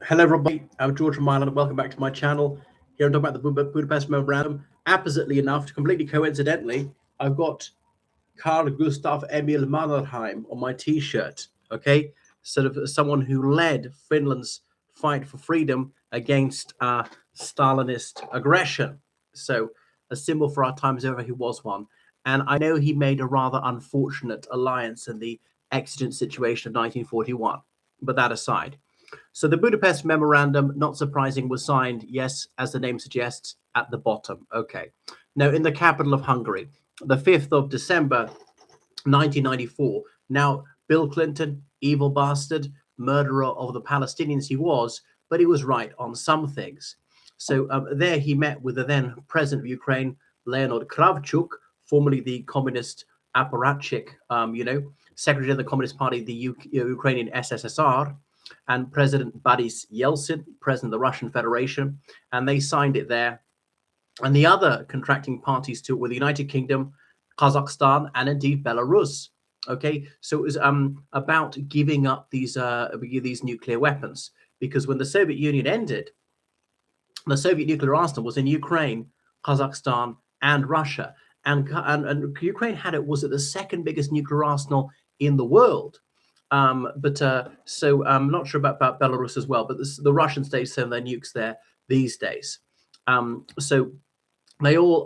Hello, everybody. I'm George from Ireland. Welcome back to my channel. Here I'm talking about the Budapest Memorandum. Appositely enough, completely coincidentally, I've got Carl Gustav Emil Mannerheim on my T-shirt. Okay, sort of someone who led Finland's fight for freedom against Stalinist aggression. So a symbol for our times ever. He was one, and I know he made a rather unfortunate alliance in the exigent situation of 1941. But that aside. So the Budapest Memorandum, not surprising, was signed, yes, as the name suggests, at the bottom. Okay. Now, in the capital of Hungary, the 5th of December, 1994. Now, Bill Clinton, evil bastard, murderer of the Palestinians he was, but he was right on some things. So there he met with the then president of Ukraine, Leonid Kravchuk, formerly the communist apparatchik, secretary of the Communist Party, the Ukrainian SSSR, and President Boris Yeltsin, president of the Russian Federation, and they signed it there. And the other contracting parties to it were the United Kingdom, Kazakhstan, and indeed Belarus. Okay, so it was about giving up these nuclear weapons, because when the Soviet Union ended, the Soviet nuclear arsenal was in Ukraine, Kazakhstan, and Russia, and Ukraine had it was the second biggest nuclear arsenal in the world. So I'm not sure about Belarus as well, but the Russian states send their nukes there these days. So they all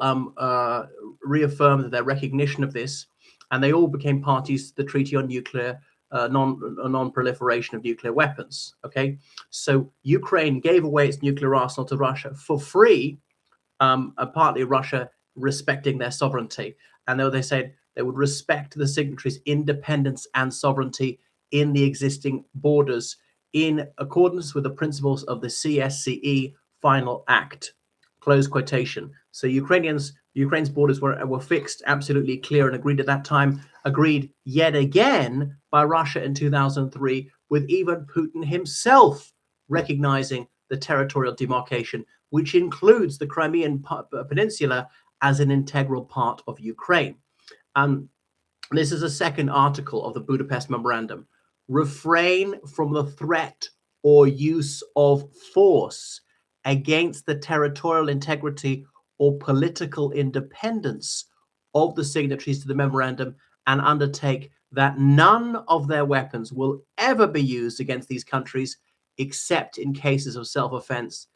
reaffirmed their recognition of this, and they all became parties to the Treaty on Nuclear non-proliferation of nuclear weapons. Okay, so Ukraine gave away its nuclear arsenal to Russia for free, partly Russia respecting their sovereignty, and though they said they would respect the signatories' independence and sovereignty in the existing borders in accordance with the principles of the CSCE Final Act, close quotation. So Ukraine's borders were fixed, absolutely clear, and agreed at that time, agreed yet again by Russia in 2003, with even Putin himself recognizing the territorial demarcation, which includes the Crimean Peninsula as an integral part of Ukraine. This is a second article of the Budapest Memorandum. Refrain from the threat or use of force against the territorial integrity or political independence of the signatories to the memorandum, and undertake that none of their weapons will ever be used against these countries except in cases of self-defense,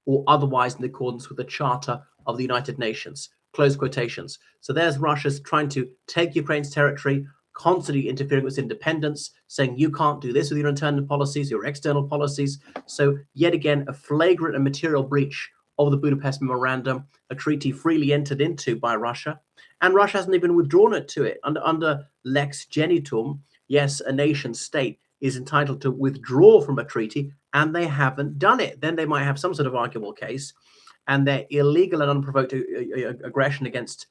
or otherwise in accordance with the Charter of the United Nations. Close quotations. So there's Russia's trying to take Ukraine's territory, constantly interfering with its independence, saying you can't do this with your internal policies, your external policies. So yet again, a flagrant and material breach of the Budapest Memorandum, a treaty freely entered into by Russia. And Russia hasn't even withdrawn it to it. Under lex genitum, yes, a nation state is entitled to withdraw from a treaty, and they haven't done it. Then they might have some sort of arguable case, and their illegal and unprovoked aggression against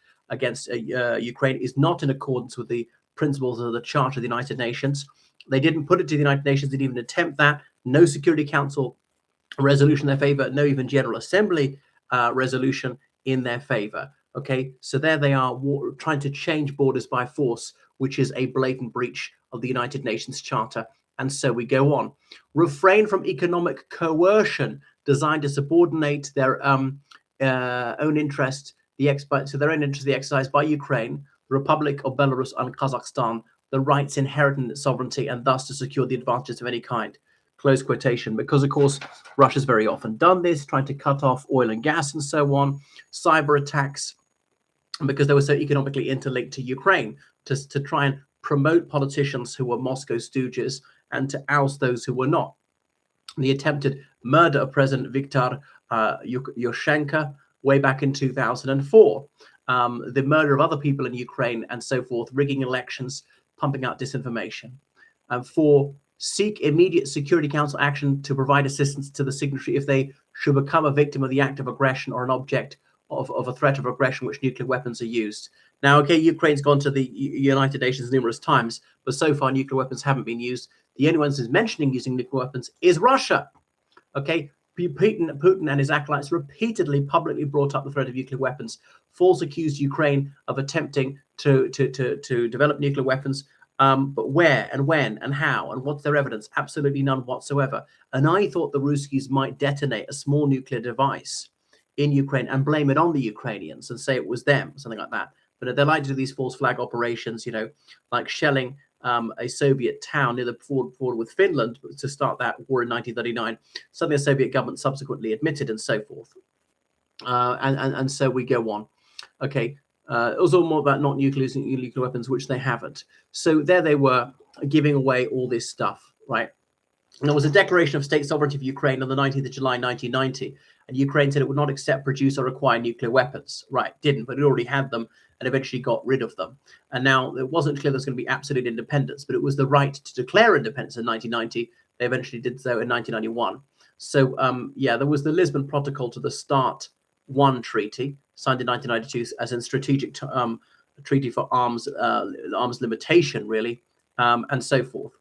Ukraine is not in accordance with the principles of the Charter of the United Nations. They didn't put it to the United Nations, didn't even attempt that. No Security Council resolution in their favor, no even General Assembly resolution in their favor. Okay, so there they are trying to change borders by force, which is a blatant breach of the United Nations Charter. And so we go on. Refrain from economic coercion designed to subordinate their own interest, the exercise by Ukraine, the Republic of Belarus, and Kazakhstan, the rights inherent in its sovereignty, and thus to secure the advantages of any kind. Close quotation. Because, of course, Russia's very often done this, trying to cut off oil and gas and so on, cyber attacks, because they were so economically interlinked to Ukraine, to try and promote politicians who were Moscow stooges and to oust those who were not. The attempted murder of President Viktor Yushchenko way back in 2004, the murder of other people in Ukraine and so forth, rigging elections, pumping out disinformation. Seek immediate Security Council action to provide assistance to the signatory if they should become a victim of the act of aggression or an object of a threat of aggression which nuclear weapons are used. Now, okay, Ukraine's gone to the United Nations numerous times, but so far nuclear weapons haven't been used. The only one who's mentioning using nuclear weapons is Russia. Okay, Putin and his acolytes repeatedly publicly brought up the threat of nuclear weapons, false accused Ukraine of attempting to develop nuclear weapons, But where and when and how and what's their evidence? Absolutely none whatsoever. And I thought the Ruskies might detonate a small nuclear device in Ukraine and blame it on the Ukrainians and say it was them, something like that. But they like to do these false flag operations, you know, like shelling a Soviet town near the border with Finland to start that war in 1939. Something the Soviet government subsequently admitted and so forth. And so we go on. Okay. It was all more about not nuclear weapons, which they haven't. So there they were giving away all this stuff, right? And there was a declaration of state sovereignty of Ukraine on the 19th of July, 1990. And Ukraine said it would not accept, produce, or acquire nuclear weapons. Right, didn't, but it already had them and eventually got rid of them. And now it wasn't clear there was going to be absolute independence, but it was the right to declare independence in 1990. They eventually did so in 1991. So, yeah, there was the Lisbon Protocol to the START I Treaty, signed in 1992 as a strategic treaty for arms limitation, really, and so forth.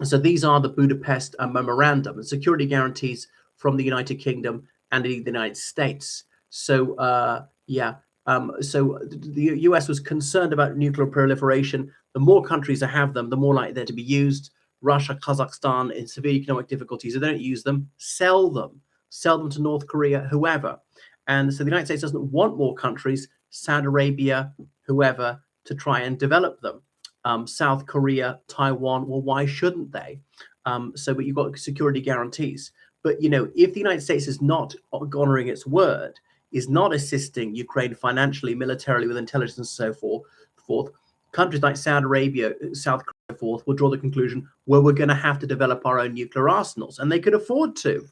So these are the Budapest Memorandum, and security guarantees from the United Kingdom and indeed the United States. So, yeah, so the US was concerned about nuclear proliferation. The more countries that have them, the more likely they're to be used. Russia, Kazakhstan in severe economic difficulties. If they don't use them, sell them to North Korea, whoever. And so the United States doesn't want more countries, Saudi Arabia, whoever, to try and develop them. South Korea, Taiwan, well, why shouldn't they? But you've got security guarantees. But, you know, if the United States is not honoring its word, is not assisting Ukraine financially, militarily, with intelligence and so forth, countries like Saudi Arabia, South Korea, forth, will draw the conclusion, well, we're going to have to develop our own nuclear arsenals. And they could afford to.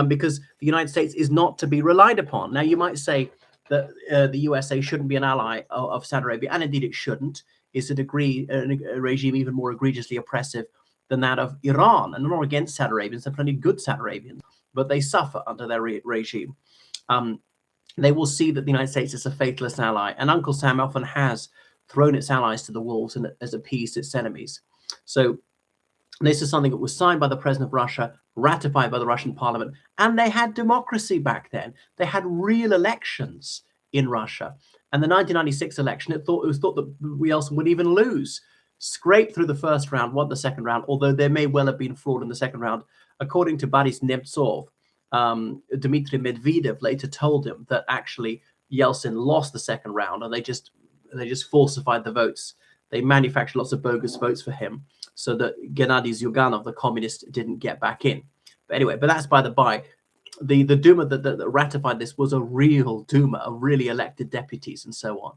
Because the United States is not to be relied upon. Now, you might say that the USA shouldn't be an ally of Saudi Arabia, and indeed it shouldn't. It's a regime even more egregiously oppressive than that of Iran. And I'm not against Saudi Arabians, there are plenty of good Saudi Arabians, but they suffer under their regime. They will see that the United States is a faithless ally, and Uncle Sam often has thrown its allies to the wolves and has appeased its enemies. So this is something that was signed by the president of Russia, ratified by the Russian parliament, and they had democracy back then. They had real elections in Russia. And the 1996 election, it was thought that Yeltsin would even lose. Scraped through the first round, won the second round, although there may well have been fraud in the second round. According to Boris Nemtsov, Dmitry Medvedev later told him that actually Yeltsin lost the second round, and they just falsified the votes. They manufactured lots of bogus votes for him, so that Gennady Zyuganov, the communist, didn't get back in. But anyway, but that's by the by. The Duma that ratified this was a real Duma of really elected deputies and so on.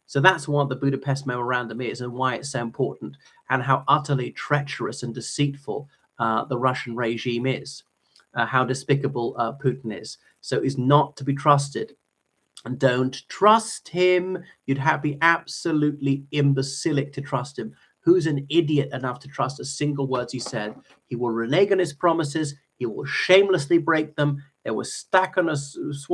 So that's what the Budapest Memorandum is and why it's so important, and how utterly treacherous and deceitful the Russian regime is, how despicable Putin is. So he's not to be trusted. And don't trust him. You'd be absolutely imbecilic to trust him. Who's an idiot enough to trust a single word he said? He will renege on his promises. He will shamelessly break them. They were sworn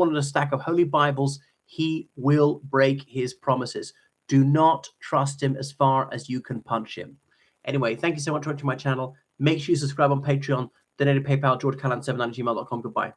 on a stack of holy Bibles. He will break his promises. Do not trust him as far as you can punch him. Anyway, thank you so much for watching my channel. Make sure you subscribe on Patreon. Donate to PayPal, georgecallan79@gmail.com. Goodbye.